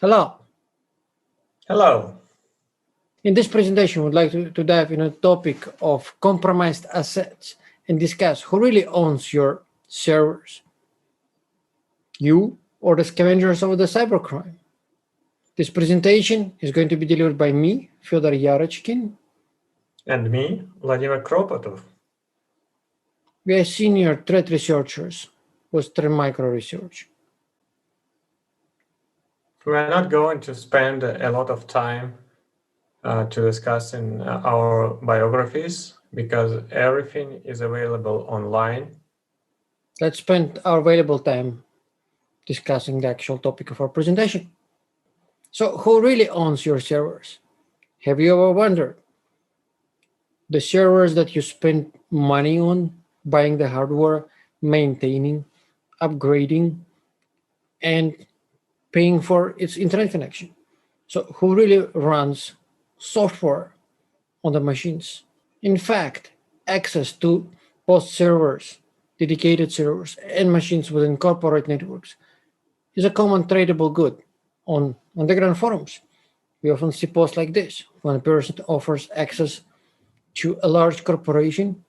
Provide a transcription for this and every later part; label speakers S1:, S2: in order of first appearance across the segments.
S1: Hello.
S2: Hello.
S1: In this presentation, we'd like to dive into the topic of compromised assets and discuss who really owns your servers, you or the scavengers of the cybercrime. This presentation is going to be delivered by me, Fyodor Yarochkin.
S2: And me, Vladimir Kropotov.
S1: We are senior threat researchers with Trend Micro Research.
S2: We are not going to spend a lot of time to discuss in our biographies because everything is available online.
S1: Let's spend our valuable time discussing the actual topic of our presentation. So, who really owns your servers? Have you ever wondered? The servers that you spend money on, buying the hardware, maintaining, upgrading, and paying for its internet connection. So who really runs software on the machines? In fact, access to post servers, dedicated servers, and machines within corporate networks is a common tradable good on underground forums. We often see posts like this: when a person offers access to a large corporation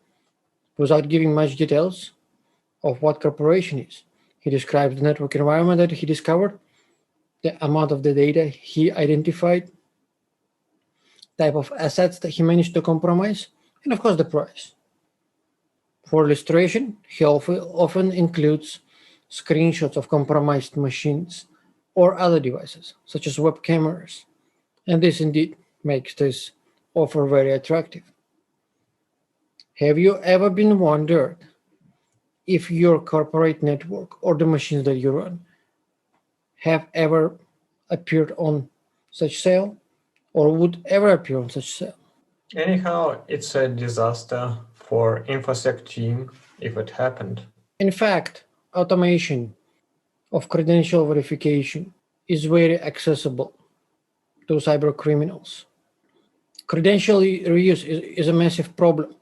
S1: without giving much details of what corporation is. He describes the network environment that he discovered, the amount of the data he identified, type of assets that he managed to compromise, and of course the price. For illustration, he often includes screenshots of compromised machines or other devices, such as web cameras, and this indeed makes this offer very attractive. Have you ever been wondered if your corporate network or the machines that you run have ever appeared on such sale or would ever appear on such sale?
S2: Anyhow, it's a disaster for InfoSec team if it happened.
S1: In fact, automation of credential verification is very accessible to cyber criminals. Credential reuse is a massive problem,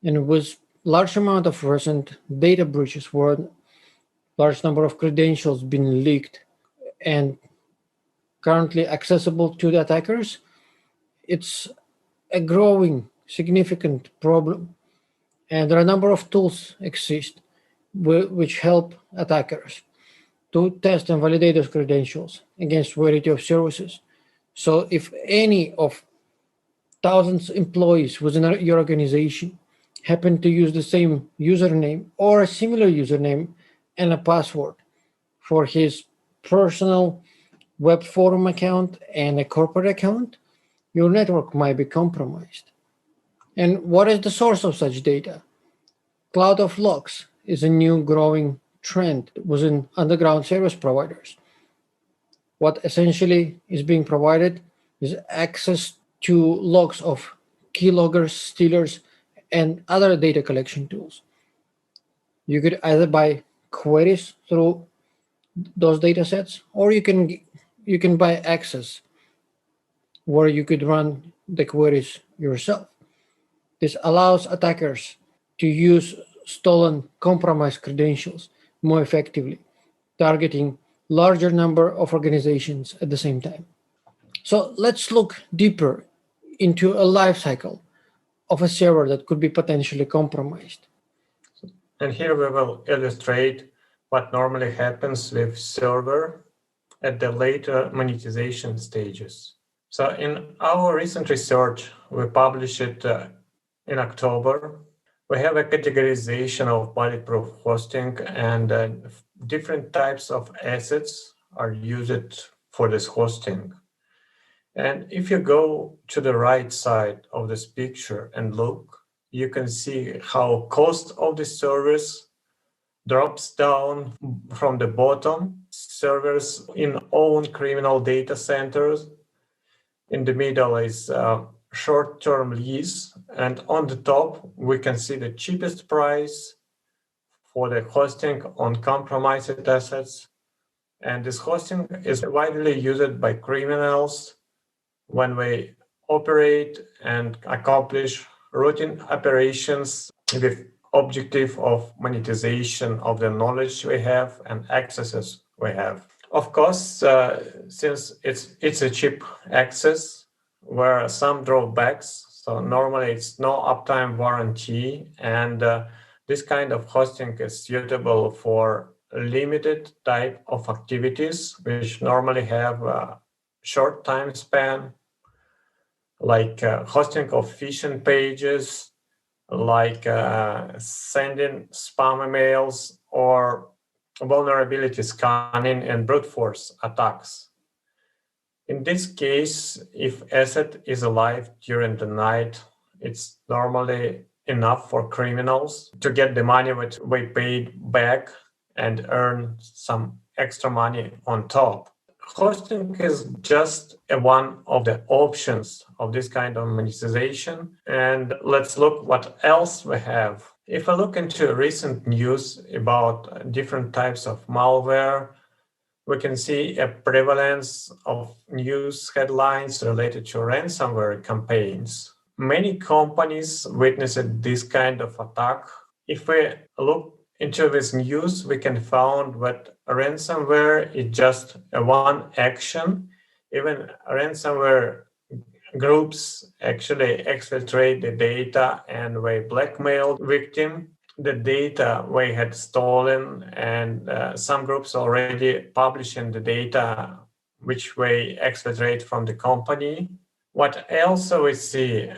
S1: and with large amount of recent data breaches where large number of credentials been leaked and currently accessible to the attackers, it's a growing significant problem. And there are a number of tools exist which help attackers to test and validate those credentials against variety of services. So if any of thousands of employees within your organization happen to use the same username or a similar username and a password for his personal web forum account and a corporate account, your network might be compromised. And what is the source of such data? Cloud of logs is a new growing trend within underground service providers. What essentially is being provided is access to logs of keyloggers, stealers, and other data collection tools. You could either buy queries through those data sets, or you can buy access where you could run the queries yourself. This allows attackers to use stolen, compromised credentials more effectively, targeting larger number of organizations at the same time. So let's look deeper into a life cycle of a server that could be potentially compromised.
S2: And here we will illustrate what normally happens with server at the later monetization stages. So in our recent research, we published it in October. We have a categorization of bulletproof hosting, and different types of assets are used for this hosting. And if you go to the right side of this picture and look, you can see how cost of the service drops down from the bottom. Servers in own criminal data centers. In the middle is short-term lease, and on the top we can see the cheapest price for the hosting on compromised assets. And this hosting is widely used by criminals when they operate and accomplish routine operations with objective of monetization of the knowledge we have and accesses we have. Of course, since it's a cheap access, where some drawbacks. So normally it's no uptime warranty, and this kind of hosting is suitable for limited type of activities, which normally have a short time span, like hosting of phishing pages, like sending spam emails, or vulnerability scanning and brute force attacks. In this case, if asset is alive during the night, it's normally enough for criminals to get the money which we paid back and earn some extra money on top. Hosting is just one of the options of this kind of monetization. And let's look what else we have. If I look into recent news about different types of malware, we can see a prevalence of news headlines related to ransomware campaigns. Many companies witnessed this kind of attack. If we look into this news, we can find that ransomware is just one action. Even ransomware groups actually exfiltrate the data and they blackmail victim. The data we had stolen, and some groups already publishing the data which we exfiltrate from the company. What else we see?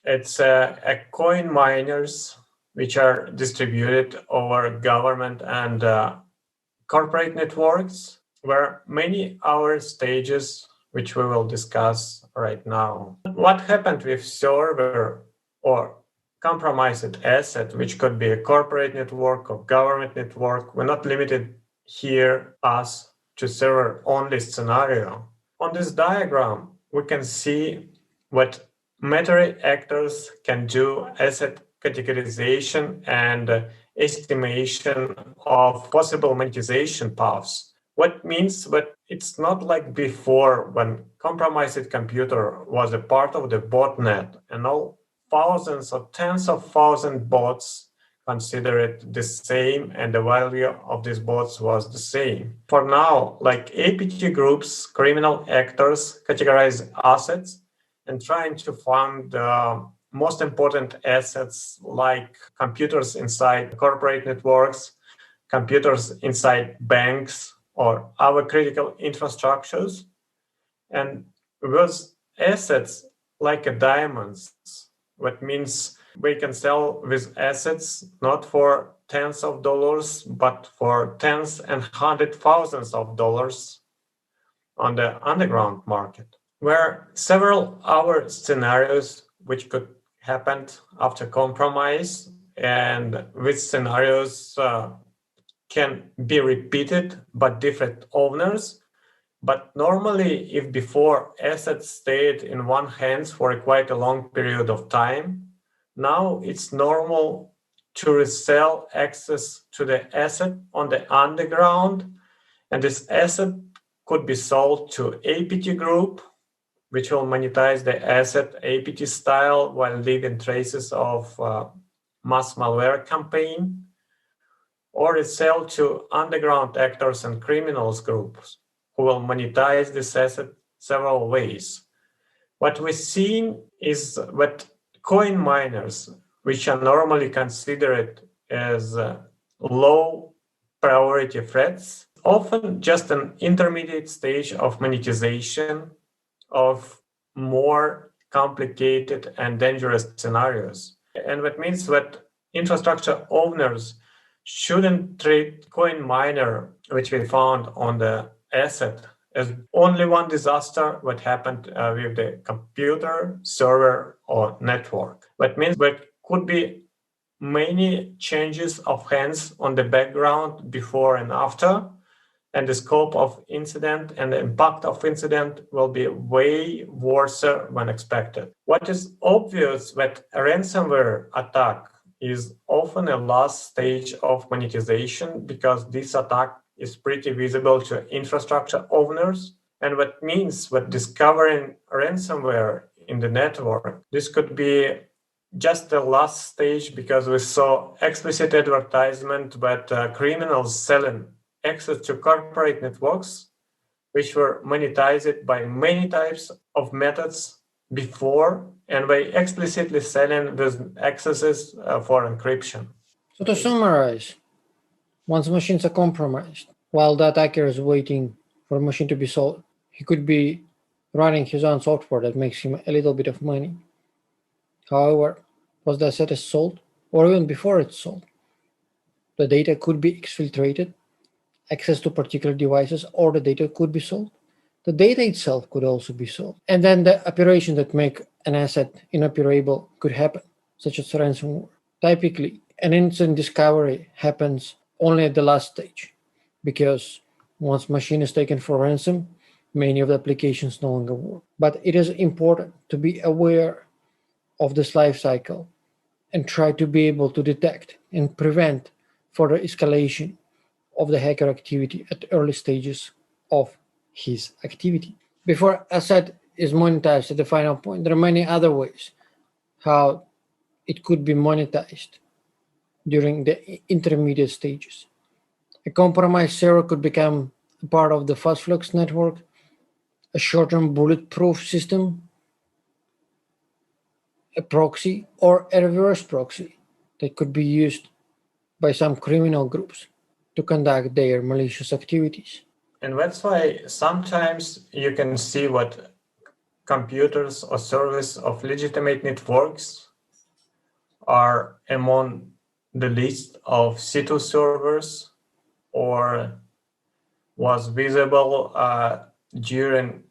S2: It's a coin miners which are distributed over government and corporate networks, where many other stages which we will discuss right now. What happened with server or compromised asset, which could be a corporate network or government network? We're not limited here us to server only scenario. On this diagram, we can see what Metary actors can do: asset categorization and estimation of possible monetization paths. What means that it's not like before, when compromised computer was a part of the botnet and all thousands or tens of thousands bots consider it the same and the value of these bots was the same. For now, like APT groups, criminal actors categorize assets and trying to find the most important assets, like computers inside corporate networks, computers inside banks, or other critical infrastructures. And those assets, like diamonds, what means we can sell these assets not for tens of dollars, but for tens and hundred thousands of dollars on the underground market. Where several other scenarios which could happen after compromise, and which scenarios can be repeated by different owners. But normally, if before assets stayed in one hands for quite a long period of time, now it's normal to resell access to the asset on the underground, and this asset could be sold to APT group, which will monetize the asset APT style while leaving traces of mass malware campaign, or it's sold to underground actors and criminals groups who will monetize this asset several ways. What we've seen is that coin miners, which are normally considered as low priority threats, often just an intermediate stage of monetization of more complicated and dangerous scenarios. And that means that infrastructure owners shouldn't treat coin miner, which we found on the asset, as only one disaster that happened with the computer, server, or network. That means there could be many changes of hands on the background before and after, and the scope of incident and the impact of incident will be way worse than expected. What is obvious that a ransomware attack is often a last stage of monetization, because this attack is pretty visible to infrastructure owners. And that means that discovering ransomware in the network, this could be just the last stage, because we saw explicit advertisement that criminals selling access to corporate networks, which were monetized by many types of methods before, and by explicitly selling those accesses for encryption.
S1: So to summarize, once machines are compromised, while the attacker is waiting for a machine to be sold, he could be running his own software that makes him a little bit of money. However, once the asset is sold, or even before it's sold, the data could be exfiltrated, access to particular devices, or the data could be sold. The data itself could also be sold. And then the operations that make an asset inoperable could happen, such as ransomware. Typically, an incident discovery happens only at the last stage, because once machine is taken for ransom, many of the applications no longer work. But it is important to be aware of this life cycle and try to be able to detect and prevent further escalation of the hacker activity at early stages of his activity. Before asset is monetized at the final point, there are many other ways how it could be monetized during the intermediate stages. A compromised server could become a part of the fast flux network, a short-term bulletproof system, a proxy, or a reverse proxy that could be used by some criminal groups to conduct their malicious activities.
S2: And that's why sometimes you can see what computers or servers of legitimate networks are among the list of C2 servers or was visible during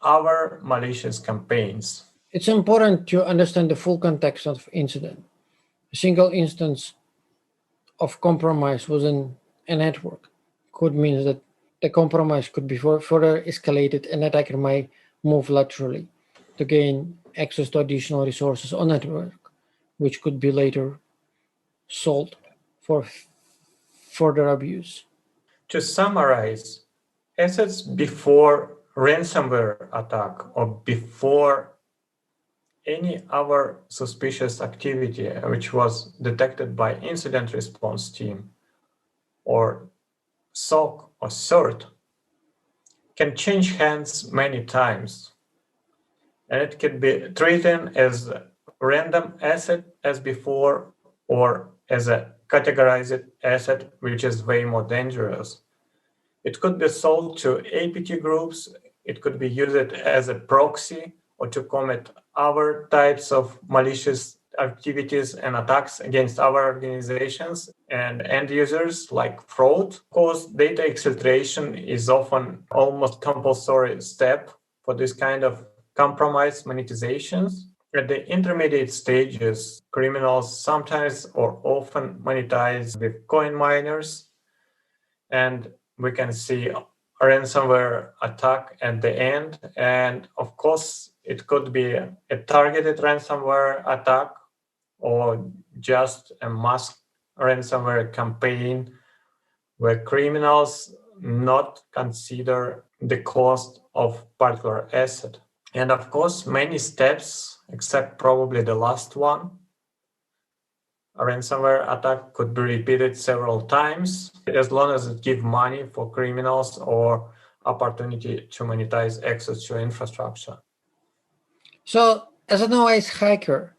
S2: our malicious campaigns.
S1: It's important to understand the full context of incident. A single instance of compromise within a network could mean that the compromise could be further escalated and attacker might move laterally to gain access to additional resources on network, which could be later sold for further abuse.
S2: To summarize, assets before ransomware attack or before any other suspicious activity which was detected by incident response team or SOC or CERT can change hands many times. And it can be treated as a random asset as before or as a categorized asset, which is way more dangerous. It could be sold to APT groups. It could be used as a proxy or to commit other types of malicious activities and attacks against our organizations and end users, like fraud. Of course, data exfiltration is often almost compulsory step for this kind of compromised monetizations. At the intermediate stages, criminals sometimes or often monetize with coin miners, and we can see a ransomware attack at the end. And of course, it could be a targeted ransomware attack or just a mass ransomware campaign where criminals not consider the cost of particular asset. And of course, many steps, except probably the last one, a ransomware attack could be repeated several times as long as it gives money for criminals or opportunity to monetize access to infrastructure.
S1: So, as an OS hacker,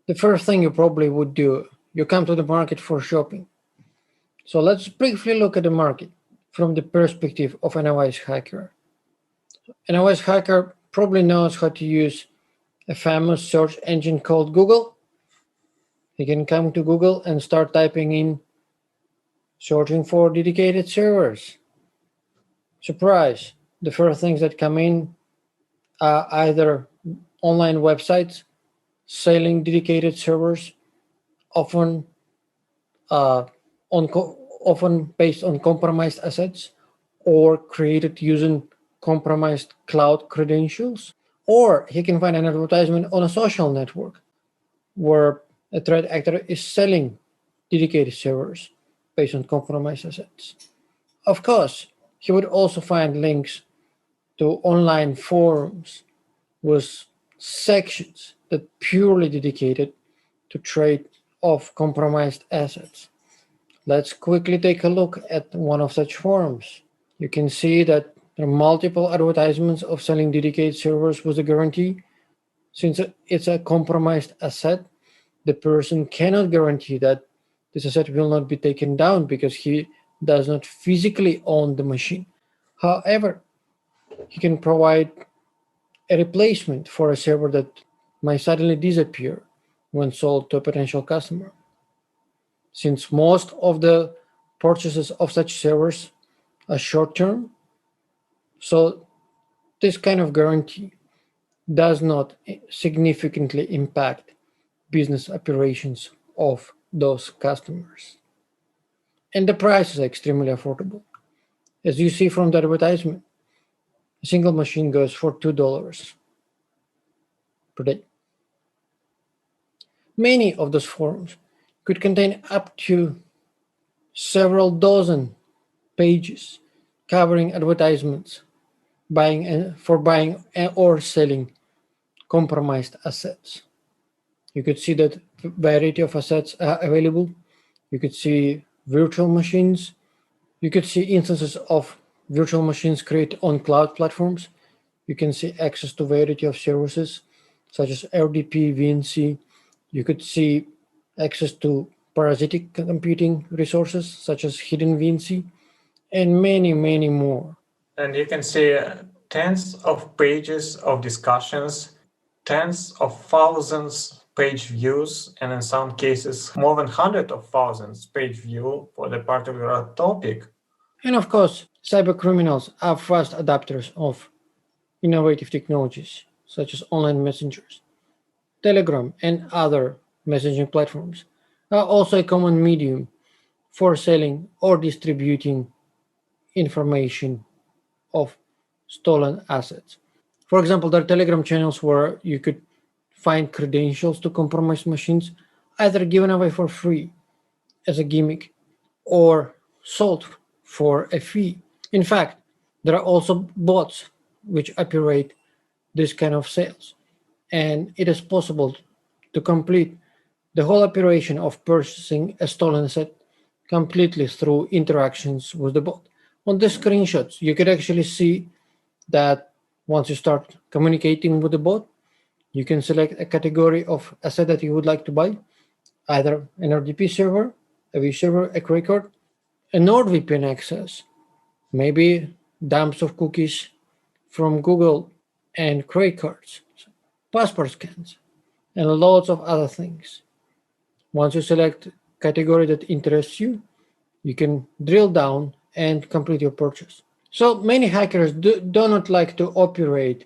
S1: the first thing you probably would do, you come to the market for shopping. So let's briefly look at the market from the perspective of an OS hacker. An OS hacker probably knows how to use a famous search engine called Google. He can come to Google and start typing in searching for dedicated servers. Surprise, the first things that come in are either online websites selling dedicated servers, often often based on compromised assets or created using compromised cloud credentials. Or he can find an advertisement on a social network where a threat actor is selling dedicated servers based on compromised assets. Of course, he would also find links to online forums with sections that purely dedicated to trade of compromised assets. Let's quickly take a look at one of such forums. You can see that there are multiple advertisements of selling dedicated servers with a guarantee. Since it's a compromised asset, the person cannot guarantee that this asset will not be taken down because he does not physically own the machine. However, he can provide a replacement for a server that might suddenly disappear when sold to a potential customer. Since most of the purchases of such servers are short term, so this kind of guarantee does not significantly impact business operations of those customers. And the price is extremely affordable. As you see from the advertisement, a single machine goes for $2 per day. Many of those forums could contain up to several dozen pages covering advertisements for buying or selling compromised assets. You could see that variety of assets are available. You could see virtual machines. You could see instances of virtual machines created on cloud platforms. You can see access to variety of services such as RDP, VNC. You could see access to parasitic computing resources such as hidden VNC and many, many more.
S2: And you can see tens of pages of discussions, tens of thousands page views, and in some cases, more than hundreds of thousands page view for the particular topic.
S1: And of course, cybercriminals are fast adopters of innovative technologies such as online messengers. Telegram and other messaging platforms are also a common medium for selling or distributing information of stolen assets. For example, there are Telegram channels where you could find credentials to compromised machines either given away for free as a gimmick or sold for a fee. In fact, there are also bots which operate this kind of sales, and it is possible to complete the whole operation of purchasing a stolen asset completely through interactions with the bot. On the screenshots, you could actually see that once you start communicating with the bot, you can select a category of asset that you would like to buy, either an RDP server, a vServer, a credit card, a NordVPN access, maybe dumps of cookies from Google and credit cards, passport scans, and lots of other things. Once you select category that interests you, you can drill down and complete your purchase. So many hackers do not like to operate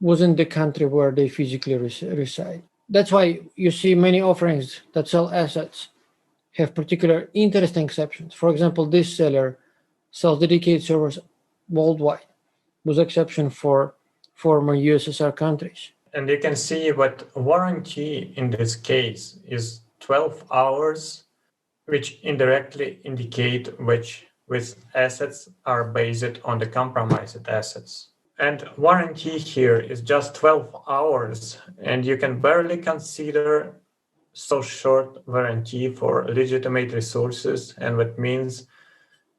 S1: within the country where they physically reside. That's why you see many offerings that sell assets have particular interesting exceptions. For example, this seller sells dedicated servers worldwide, with exception for former USSR countries.
S2: And you can see what warranty in this case is 12 hours, which indirectly indicate which assets are based on the compromised assets. And warranty here is just 12 hours, and you can barely consider so short warranty for legitimate resources. And that means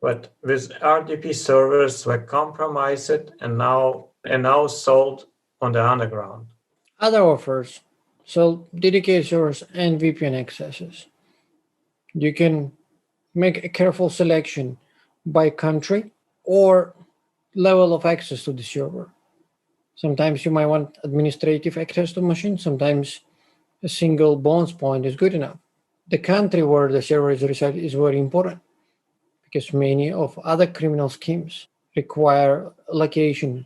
S2: that with RDP servers were compromised and now sold on the underground.
S1: Other offers sell dedicated servers and VPN accesses. You can make a careful selection by country or level of access to the server. Sometimes you might want administrative access to machines. Sometimes a single bounce point is good enough. The country where the server is resided is very important because many of other criminal schemes require location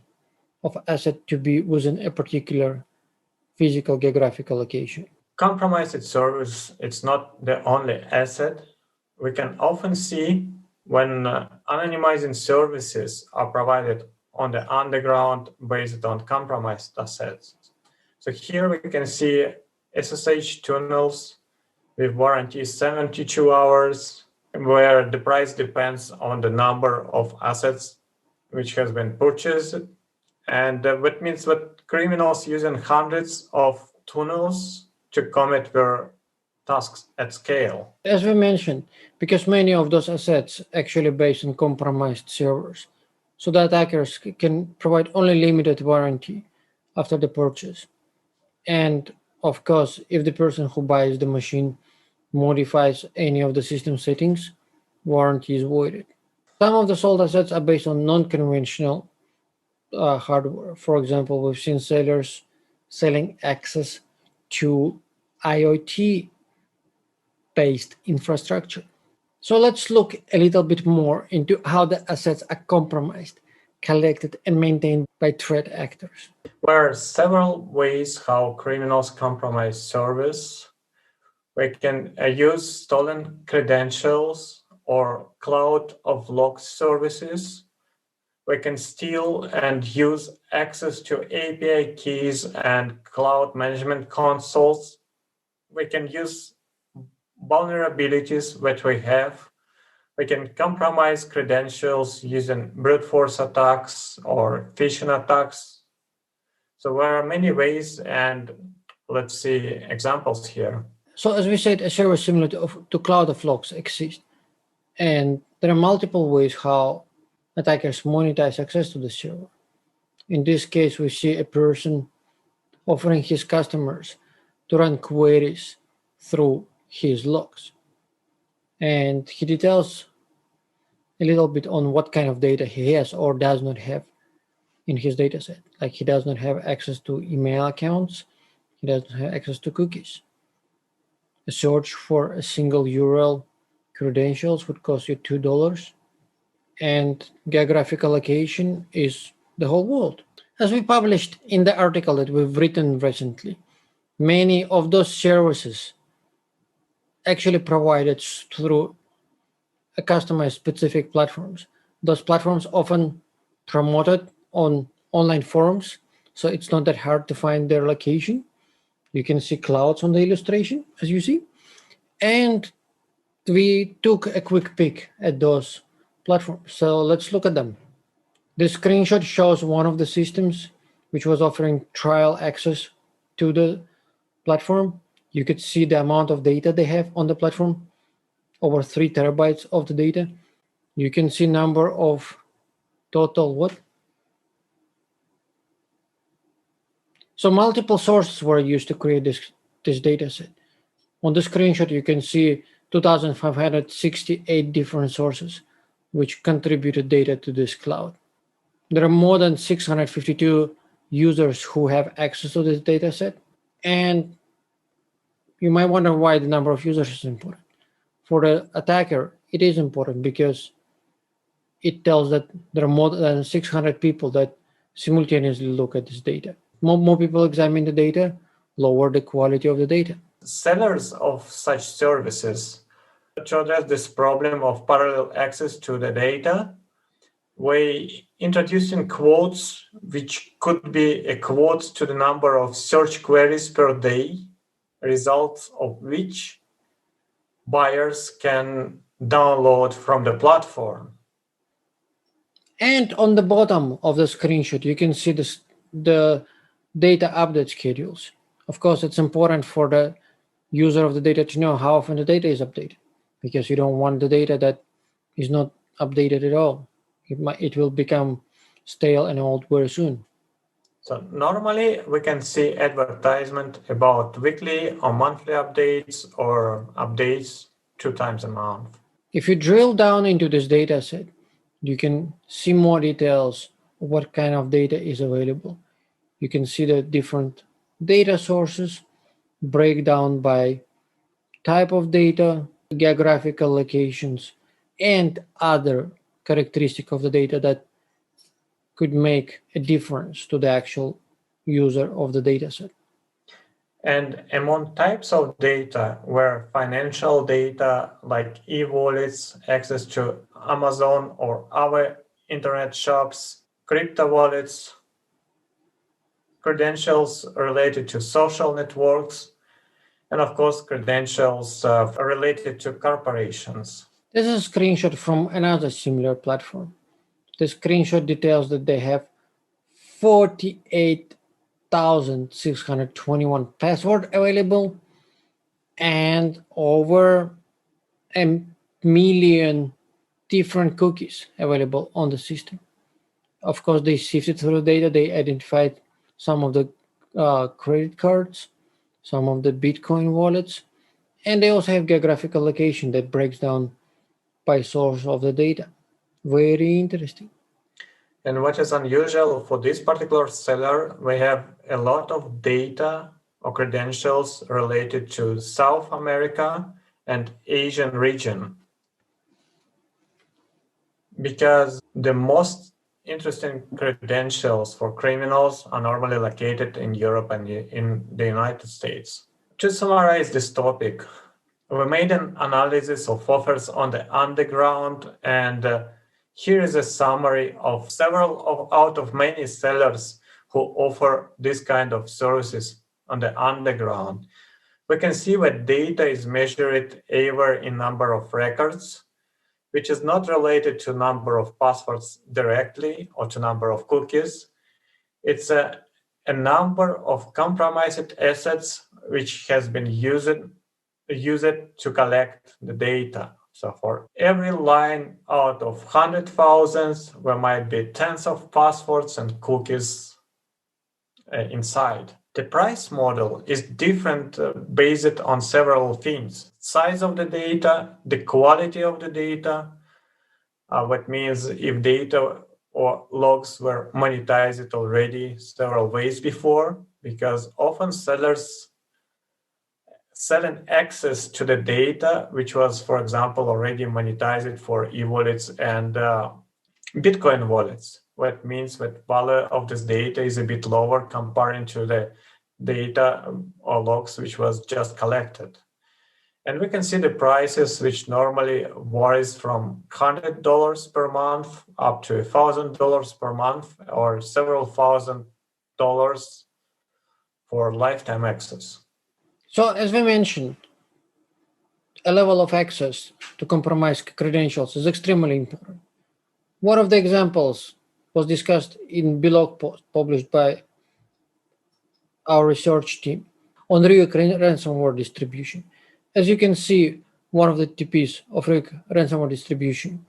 S1: of asset to be within a particular physical geographical location.
S2: Compromised servers, it's not the only asset. We can often see when anonymizing services are provided on the underground based on compromised assets. So here we can see SSH tunnels with warranty 72 hours, where the price depends on the number of assets which has been purchased. And that means that criminals using hundreds of tunnels to commit their tasks at scale.
S1: As we mentioned, because many of those assets actually based on compromised servers, so the attackers can provide only limited warranty after the purchase. And of course, if the person who buys the machine modifies any of the system settings, warranty is voided. Some of the sold assets are based on non-conventional hardware. For example, we've seen sellers selling access to IoT-based infrastructure. So let's look a little bit more into how the assets are compromised, collected, and maintained by threat actors.
S2: There are several ways how criminals compromise servers. We can use stolen credentials or cloud of locked services. We can steal and use access to API keys and cloud management consoles. We can use vulnerabilities that we have. We can compromise credentials using brute force attacks or phishing attacks. So there are many ways, and let's see examples here.
S1: So as we said, a server similar to Cloud of Logs exists. And there are multiple ways how attackers monetize access to the server. In this case, we see a person offering his customers to run queries through his logs. And he details a little bit on what kind of data he has or does not have in his dataset. Like he does not have access to email accounts, he doesn't have access to cookies. A search for a single URL credentials would cost you $2, and geographical location is the whole world. As we published in the article that we've written recently, many of those services actually provided through a customized specific platforms. Those platforms often promoted on online forums, so it's not that hard to find their location. You can see clouds on the illustration, as you see. And we took a quick peek at those platforms. So let's look at them. This screenshot shows one of the systems which was offering trial access to the platform. You could see the amount of data they have on the platform, over 3 terabytes of the data. You can see number of total what? So multiple sources were used to create this data set. On the screenshot, you can see 2,568 different sources which contributed data to this cloud. There are more than 652 users who have access to this data set. And you might wonder why the number of users is important. For the attacker, it is important because it tells that there are more than 600 people that simultaneously look at this data. More people examine the data, lower the quality of the data.
S2: Sellers of such services, to address this problem of parallel access to the data, we introducing quotes, which could be a quote to the number of search queries per day, results of which buyers can download from the platform.
S1: And on the bottom of the screenshot, you can see the data update schedules. Of course, it's important for the user of the data to know how often the data is updated, because you don't want the data that is not updated at all. It will become stale and old very soon.
S2: So normally we can see advertisement about weekly or monthly updates or updates 2 times a month.
S1: If you drill down into this data set, you can see more details of what kind of data is available. You can see the different data sources, breakdown by type of data, geographical locations, and other characteristic of the data that could make a difference to the actual user of the data set.
S2: And among types of data were financial data like e-wallets, access to Amazon or other internet shops, crypto wallets, credentials related to social networks, and of course, credentials related to corporations.
S1: This is a screenshot from another similar platform. The screenshot details that they have 48,621 passwords available, and over a million different cookies available on the system. Of course, they sifted through the data. They identified some of the credit cards, some of the Bitcoin wallets, and they also have geographical location that breaks down by source of the data. Very interesting.
S2: And what is unusual for this particular seller, we have a lot of data or credentials related to South America and Asian region. Because the most interesting credentials for criminals are normally located in Europe and in the United States. To summarize this topic, we made an analysis of offers on the underground, and here is a summary of several out of many sellers who offer this kind of services on the underground. We can see that data is measured either in number of records, which is not related to number of passwords directly or to number of cookies. It's a number of compromised assets which has been used to collect the data. So for every line out of 100,000, there might be tens of passwords and cookies inside. The price model is different based on several things: size of the data, the quality of the data, what means if data or logs were monetized already several ways before, because often sellers selling access to the data, which was, for example, already monetized for e-wallets and Bitcoin wallets. What means that value of this data is a bit lower comparing to the data or logs which was just collected. And we can see the prices, which normally varies from $100 per month up to $1,000 per month, or several $1,000 for lifetime access.
S1: So, as we mentioned, a level of access to compromised credentials is extremely important. One of the examples was discussed in blog post published by our research team on Ryuk ransomware distribution. As you can see, one of the TPs of Ryuk ransomware distribution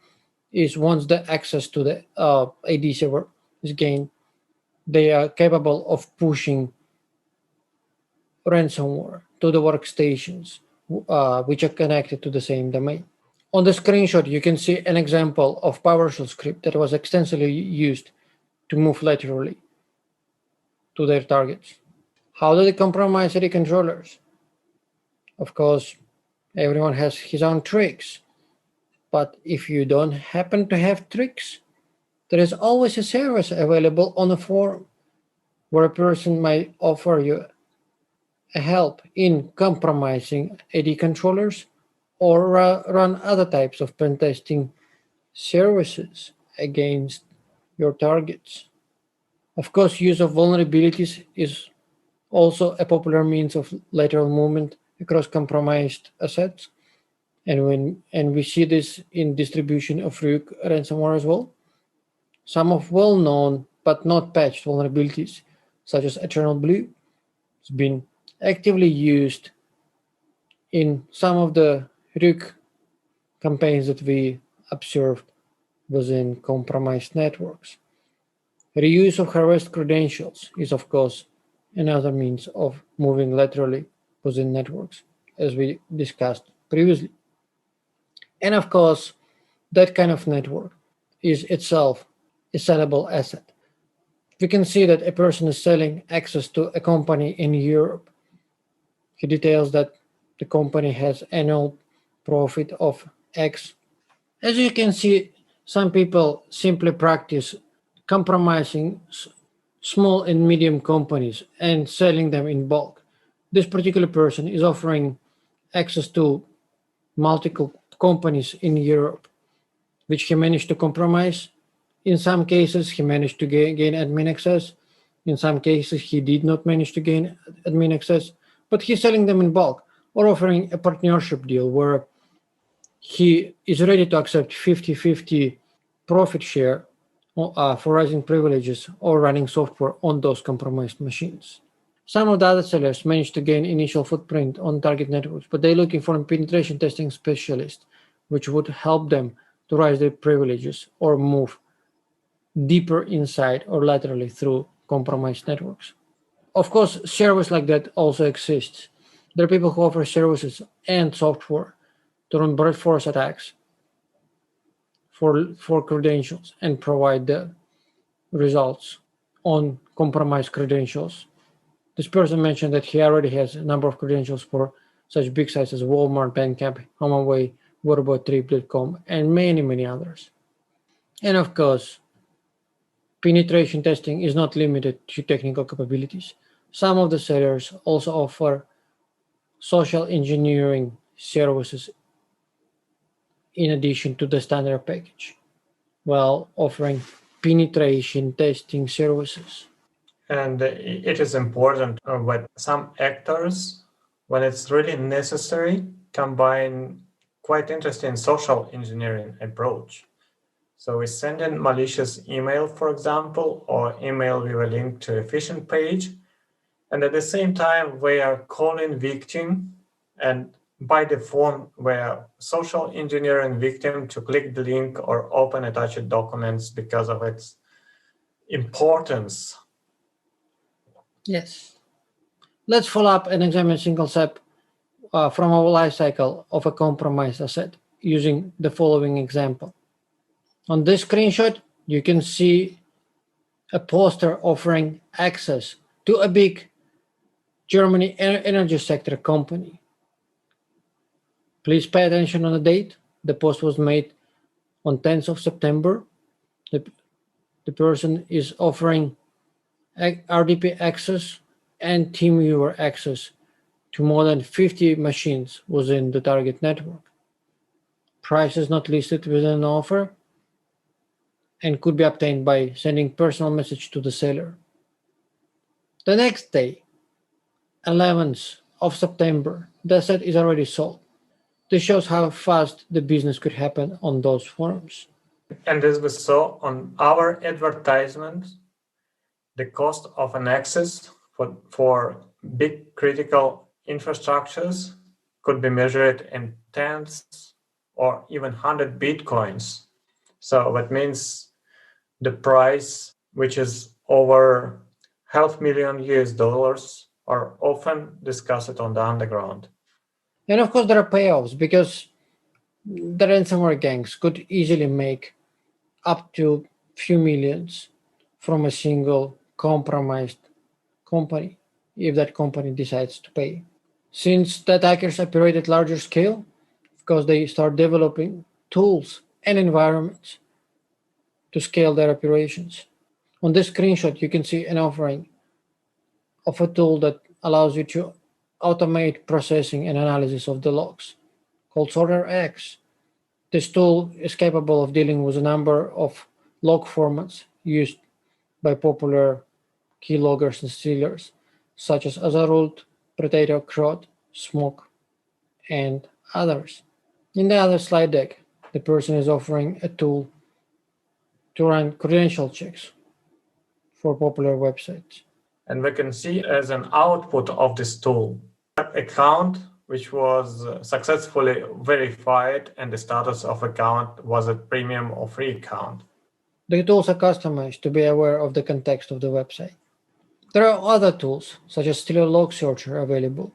S1: is once the access to the AD server is gained, they are capable of pushing ransomware to the workstations which are connected to the same domain. On the screenshot, you can see an example of PowerShell script that was extensively used to move laterally to their targets. How do they compromise AD controllers? Of course, everyone has his own tricks. But if you don't happen to have tricks, there is always a service available on a forum where a person might offer you a help in compromising AD controllers or run other types of pen testing services against your targets. Of course, use of vulnerabilities is also a popular means of lateral movement across compromised assets. And we see this in distribution of Ryuk ransomware as well. Some of well-known but not patched vulnerabilities, such as Eternal Blue, has been actively used in some of the Ryuk campaigns that we observed within compromised networks. Reuse of harassed credentials is, of course, another means of moving laterally within networks, as we discussed previously. And of course, that kind of network is itself a sellable asset. We can see that a person is selling access to a company in Europe. He details that the company has annual profit of X. As you can see, some people simply practice compromising small and medium companies and selling them in bulk. This particular person is offering access to multiple companies in Europe, which he managed to compromise. In some cases, he managed to gain admin access. In some cases, he did not manage to gain admin access, but he's selling them in bulk or offering a partnership deal where he is ready to accept 50-50 profit share for rising privileges or running software on those compromised machines. Some of the other sellers managed to gain initial footprint on target networks, but they're looking for a penetration testing specialist, which would help them to raise their privileges or move deeper inside or laterally through compromised networks. Of course, service like that also exists. There are people who offer services and software to run brute force attacks for credentials and provide the results on compromised credentials. This person mentioned that he already has a number of credentials for such big sites as Walmart, Bandcamp, HomeAway, WordAboutTrip.com, and many, many others. And of course, penetration testing is not limited to technical capabilities. Some of the sellers also offer social engineering services in addition to the standard package, while offering penetration testing services.
S2: And it is important that some actors, when it's really necessary, combine quite interesting social engineering approach. So we send in malicious email, for example, or email with a link to a phishing page. And at the same time, we are calling victim, and by default, we are social engineering victim to click the link or open attached documents because of its importance.
S1: Yes. Let's follow up and examine a single step from our life cycle of a compromised asset using the following example. On this screenshot, you can see a poster offering access to a big Germany energy sector company. Please pay attention on the date. The post was made on 10th of September. The person is offering RDP access and TeamViewer access to more than 50 machines within the target network. Price is not listed within an offer and could be obtained by sending personal message to the seller. The next day, 11th of September, the asset is already sold. This shows how fast the business could happen on those forums.
S2: And as we saw on our advertisement, the cost of an access for big critical infrastructures could be measured in tens or even 100 Bitcoins. So that means the price, which is over $500,000 US, are often discussed on the underground.
S1: And of course, there are payoffs because the ransomware gangs could easily make up to few millions from a single compromised company if that company decides to pay. Since the attackers operate at larger scale, of course, they start developing tools and environments to scale their operations. On this screenshot, you can see an offering of a tool that allows you to automate processing and analysis of the logs called SorterX. This tool is capable of dealing with a number of log formats used by popular keyloggers and stealers, such as Azarult, Potato, Crot, Smoke, and others. In the other slide deck, the person is offering a tool to run credential checks for popular websites.
S2: And we can see as an output of this tool, account which was successfully verified and the status of account was a premium or free account.
S1: The tools are customized to be aware of the context of the website. There are other tools, such as Stellar Log Searcher, available,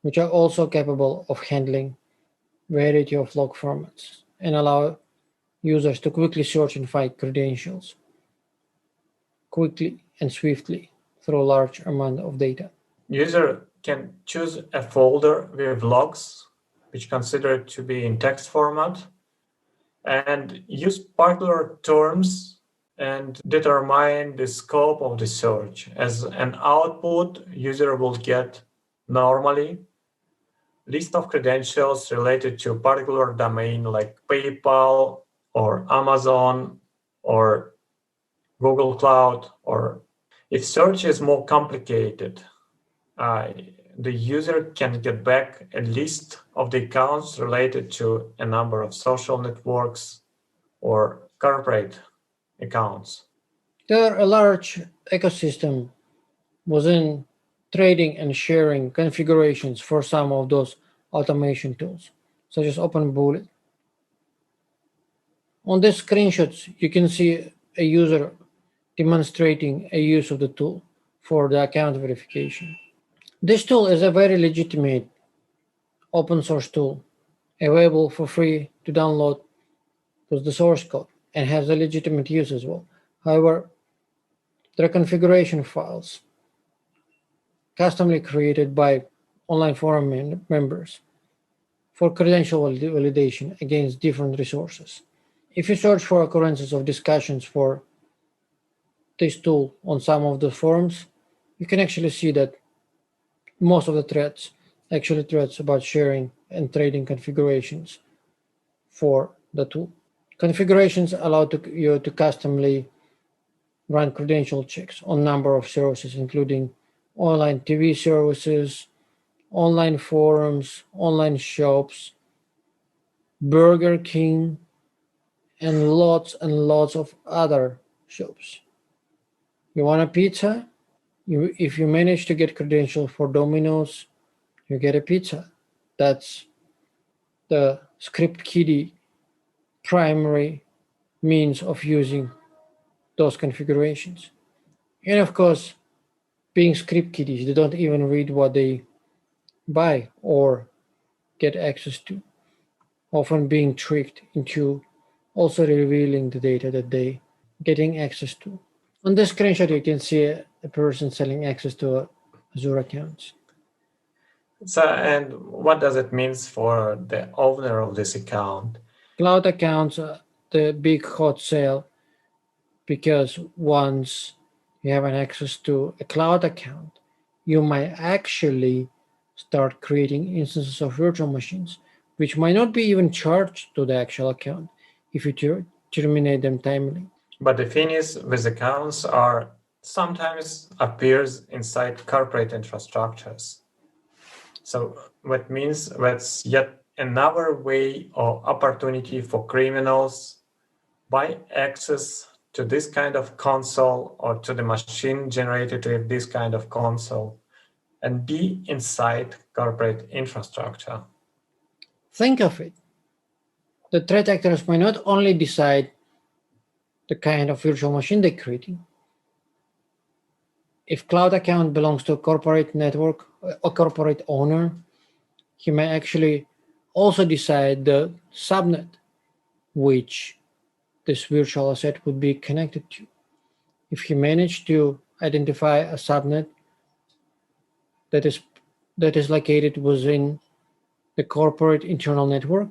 S1: which are also capable of handling variety of log formats and allow users to quickly search and find credentials quickly and swiftly through a large amount of data.
S2: User can choose a folder with logs, which considered to be in text format, and use particular terms and determine the scope of the search. As an output, user will get normally list of credentials related to a particular domain like PayPal or Amazon or Google Cloud, or if search is more complicated, the user can get back a list of the accounts related to a number of social networks or corporate accounts.
S1: There are a large ecosystem within trading and sharing configurations for some of those automation tools, such as OpenBullet. On these screenshots, you can see a user demonstrating a use of the tool for the account verification. This tool is a very legitimate open source tool available for free to download with the source code and has a legitimate use as well. However, there are configuration files customly created by online forum members for credential validation against different resources. If you search for occurrences of discussions for this tool on some of the forums, you can actually see that most of the threads actually threads about sharing and trading configurations for the tool. Configurations allow you to customly run credential checks on a number of services, including online TV services, online forums, online shops, Burger King, and lots of other shops. You want a pizza? If you manage to get credentials for Domino's, you get a pizza. That's the script kiddie primary means of using those configurations. And of course, being script kiddies, they don't even read what they buy or get access to, often being tricked into also revealing the data that they getting access to. On this screenshot, you can see a person selling access to Azure accounts.
S2: So, and what does it mean for the owner of this account?
S1: Cloud accounts are the big hot sale because once you have an access to a cloud account, you might actually start creating instances of virtual machines, which might not be even charged to the actual account if you terminate them timely.
S2: But the thing is, with accounts are sometimes appears inside corporate infrastructures. So that means that's yet another way or opportunity for criminals buy access to this kind of console or to the machine generated with this kind of console and be inside corporate infrastructure.
S1: Think of it. The threat actors might not only decide the kind of virtual machine they're creating. If cloud account belongs to a corporate network, a corporate owner, he may actually also decide the subnet which this virtual asset would be connected to. If he managed to identify a subnet that is located within the corporate internal network,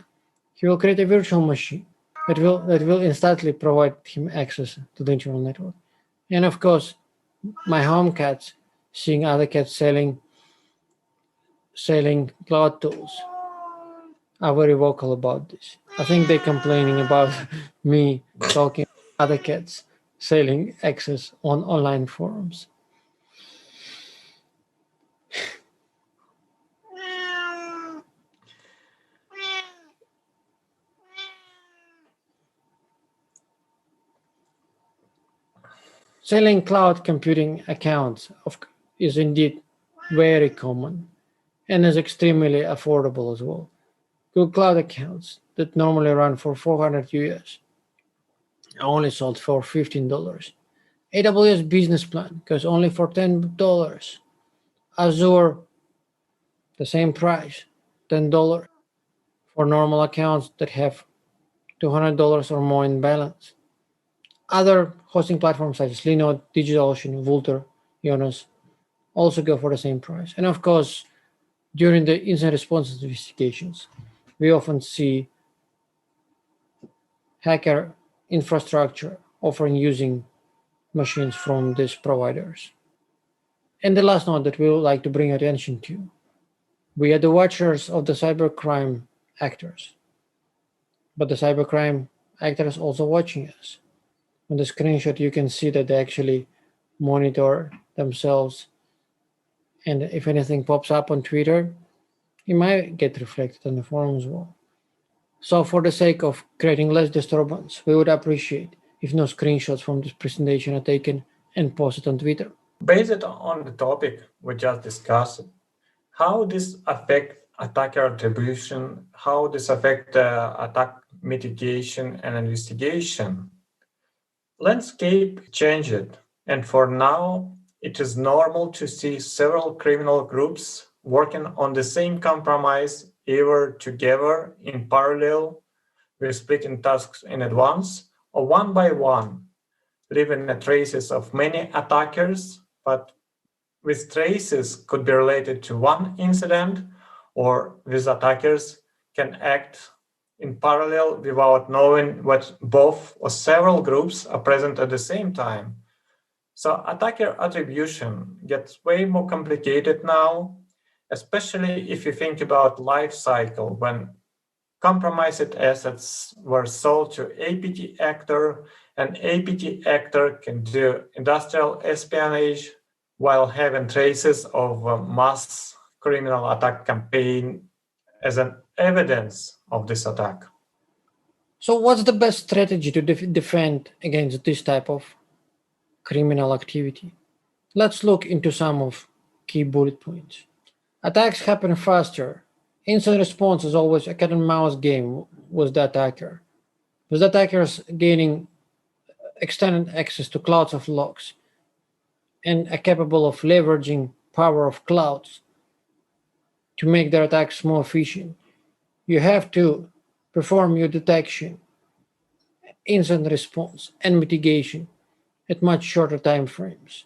S1: he will create a virtual machine that will instantly provide him access to the internal network. And of course, my home cats seeing other cats selling cloud tools are very vocal about this. I think they're complaining about me talking other cats selling access on online forums. Selling cloud computing accounts is indeed very common and is extremely affordable as well. Google Cloud accounts that normally run for 400 US are only sold for $15. AWS Business Plan goes only for $10. Azure, the same price, $10 for normal accounts that have $200 or more in balance. Other hosting platforms such as Linode, DigitalOcean, Vultr, Jonas also go for the same price. And of course, during the incident response investigations, we often see hacker infrastructure offering using machines from these providers. And the last note that we would like to bring attention to, we are the watchers of the cybercrime actors, but the cybercrime actors also watching us. On the screenshot, you can see that they actually monitor themselves, and if anything pops up on Twitter, it might get reflected on the forum as well. So for the sake of creating less disturbance, we would appreciate if no screenshots from this presentation are taken and posted on Twitter.
S2: Based on the topic we just discussed, how this affect attacker attribution, how this affect attack mitigation and investigation. Landscape changed, and for now, it is normal to see several criminal groups working on the same compromise, either together in parallel, with splitting tasks in advance, or one by one, leaving traces of many attackers, but with traces could be related to one incident, or these attackers can act in parallel without knowing what both or several groups are present at the same time. So attacker attribution gets way more complicated now, especially if you think about life cycle when compromised assets were sold to APT actor, and APT actor can do industrial espionage while having traces of a mass criminal attack campaign as an evidence of this attack.
S1: So what's the best strategy to defend against this type of criminal activity? Let's look into some of key bullet points. Attacks happen faster. Incident response is always a cat and mouse game with the attacker. With the attackers gaining extended access to clouds of logs and are capable of leveraging power of clouds to make their attacks more efficient. You have to perform your detection, incident response, and mitigation at much shorter time frames.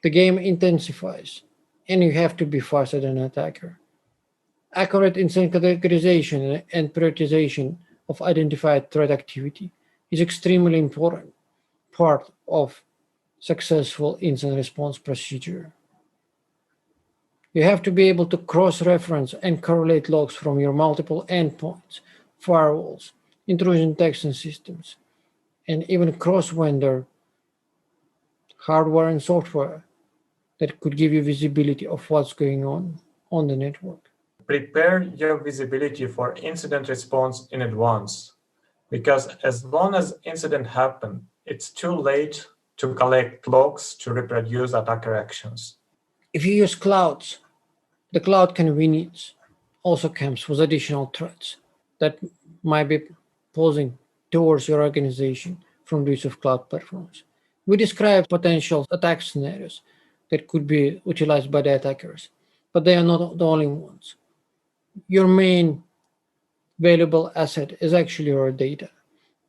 S1: The game intensifies, and you have to be faster than an attacker. Accurate incident categorization and prioritization of identified threat activity is extremely important part of successful incident response procedure. You have to be able to cross-reference and correlate logs from your multiple endpoints, firewalls, intrusion detection systems, and even cross-vendor hardware and software that could give you visibility of what's going on the network.
S2: Prepare your visibility for incident response in advance, because as long as incident happen, it's too late to collect logs to reproduce attacker actions.
S1: If you use clouds, the cloud convenience also comes with additional threats that might be posing towards your organization from the use of cloud platforms. We describe potential attack scenarios that could be utilized by the attackers, but they are not the only ones. Your main valuable asset is actually your data.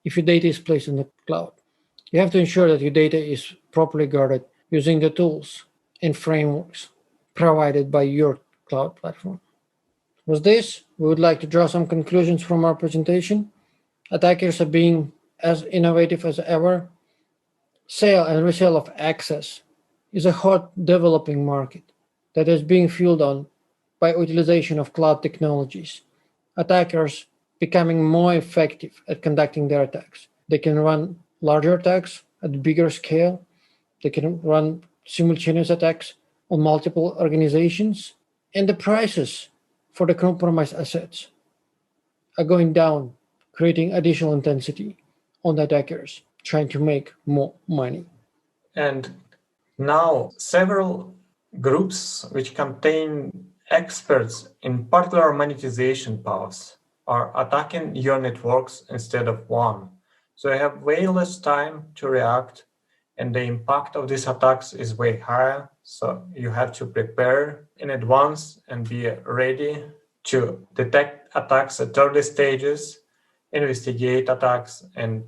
S1: If your data is placed in the cloud, you have to ensure that your data is properly guarded using the tools and frameworks provided by your cloud platform. With this, we would like to draw some conclusions from our presentation. Attackers are being as innovative as ever. Sale and resale of access is a hot developing market that is being fueled on by utilization of cloud technologies. Attackers becoming more effective at conducting their attacks. They can run larger attacks at bigger scale. They can run simultaneous attacks on multiple organizations, and the prices for the compromised assets are going down, creating additional intensity on the attackers trying to make more money.
S2: And now several groups which contain experts in particular monetization paths are attacking your networks instead of one. So you have way less time to react, and the impact of these attacks is way higher. So you have to prepare in advance and be ready to detect attacks at early stages, investigate attacks, and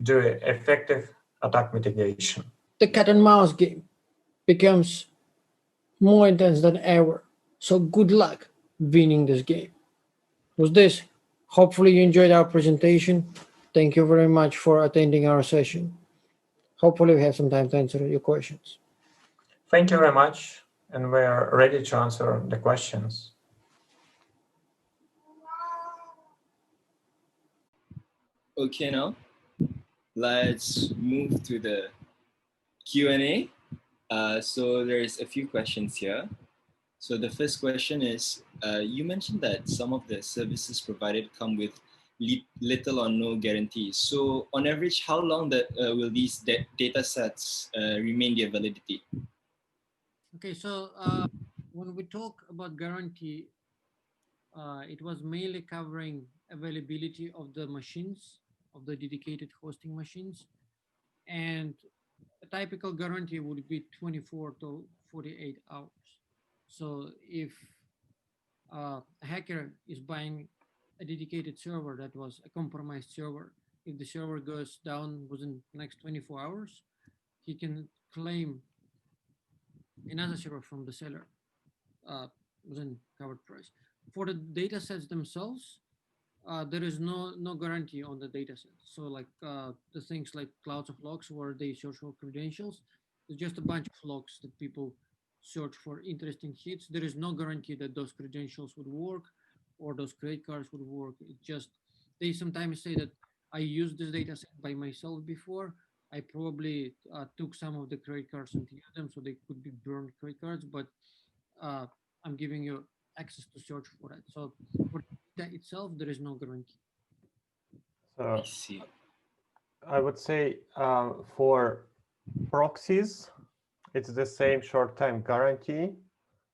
S2: do effective attack mitigation.
S1: The cat and mouse game becomes more intense than ever. So good luck winning this game. With this, hopefully you enjoyed our presentation. Thank you very much for attending our session. Hopefully we have some time to answer your questions.
S2: Thank you very much, and we are ready to answer the questions.
S3: Okay, now let's move to the Q&A. So there's a few questions here. So the first question is, you mentioned that some of the services provided come with little or no guarantees. So on average, how long will these data sets remain their validity?
S1: Okay, so when we talk about guarantee, it was mainly covering availability of the machines, of the dedicated hosting machines, and a typical guarantee would be 24 to 48 hours. So if a hacker is buying a dedicated server that was a compromised server, if the server goes down within the next 24 hours, he can claim another server from the seller within covered price. For the data sets themselves, there is no guarantee on the data set. So like the things like clouds of logs where they search for credentials, it's just a bunch of logs that people search for interesting hits. There is no guarantee that those credentials would work or those credit cards would work. It just, they sometimes say that I used this data set by myself before. I probably took some of the credit cards and used them so they could be burned credit cards, but uh, I'm giving you access to search for that. So for data itself, there is no guarantee.
S3: I
S2: So
S3: see.
S2: I would say for proxies, it's the same short-term guarantee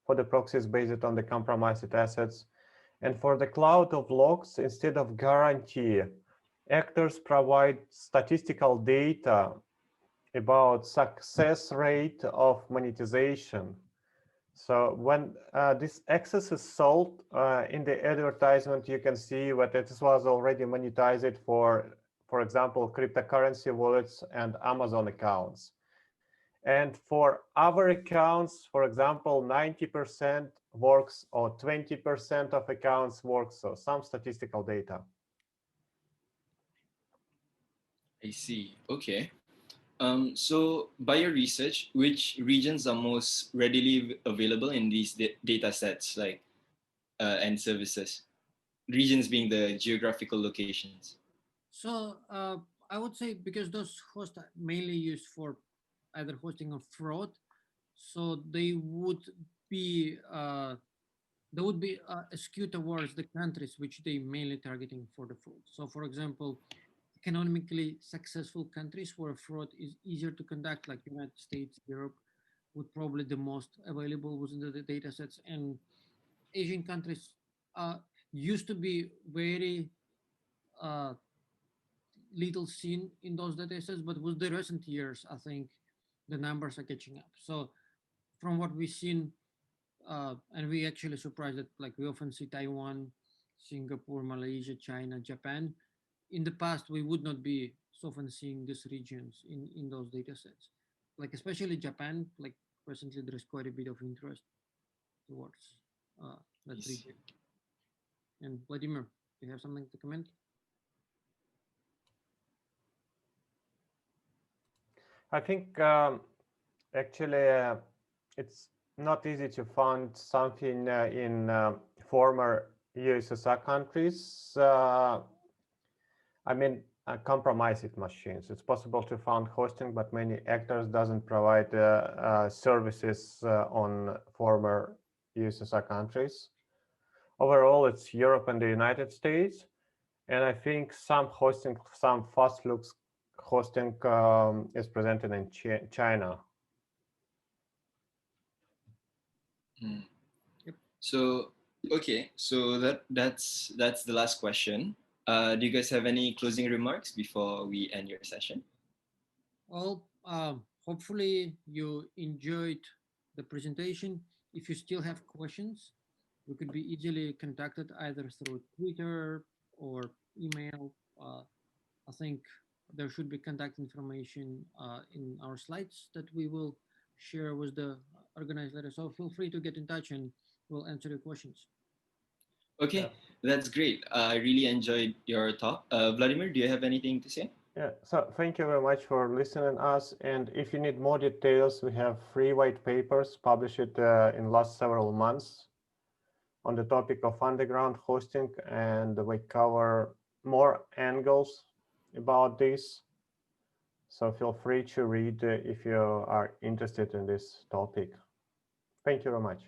S2: for the proxies based on the compromised assets. And for the cloud of logs, instead of guarantee, actors provide statistical data about success rate of monetization. So when this access is sold in the advertisement, you can see that it was already monetized for example, cryptocurrency wallets and Amazon accounts. And for other accounts, for example, 90% works or 20% of accounts works, so some statistical data.
S3: I see. Okay. So by your research, which regions are most readily available in these data sets, like and services? Regions being the geographical locations.
S1: So I would say because those hosts are mainly used for either hosting or fraud, so they would be skewed towards the countries which they mainly targeting for the fraud. So for example, economically successful countries where fraud is easier to conduct, like United States, Europe, would probably the most available within the data sets, and Asian countries used to be very uh, little seen in those data sets, but with the recent years, I think the numbers are catching up. So from what we've seen, and we actually surprised that like we often see Taiwan, Singapore, Malaysia, China, Japan. In the past, we would not be so often seeing these regions in those data sets. Like especially Japan, like recently there is quite a bit of interest towards that region. And Vladimir, do you have something to comment?
S2: I think actually it's not easy to find something in former USSR countries. I mean, compromised machines. It's possible to find hosting, but many actors doesn't provide services on former USSR countries. Overall, it's Europe and the United States. And I think some hosting, some fast looks hosting is presented in China.
S3: Mm.
S1: Yep.
S3: So okay, so that's the last question. Do you guys have any closing remarks before we end your session?
S1: Well, hopefully you enjoyed the presentation. If you still have questions, we could be easily contacted either through Twitter or email. I think there should be contact information in our slides that we will share with the organized letter. So feel free to get in touch and we'll answer your questions.
S3: Okay,
S2: Yeah.
S3: that's great. I really enjoyed your talk. Vladimir, do you have anything to say?
S2: Yeah, so thank you very much for listening us. And if you need more details, we have 3 white papers published in last several months on the topic of underground hosting, and we cover more angles about this. So feel free to read if you are interested in this topic. Thank you very much.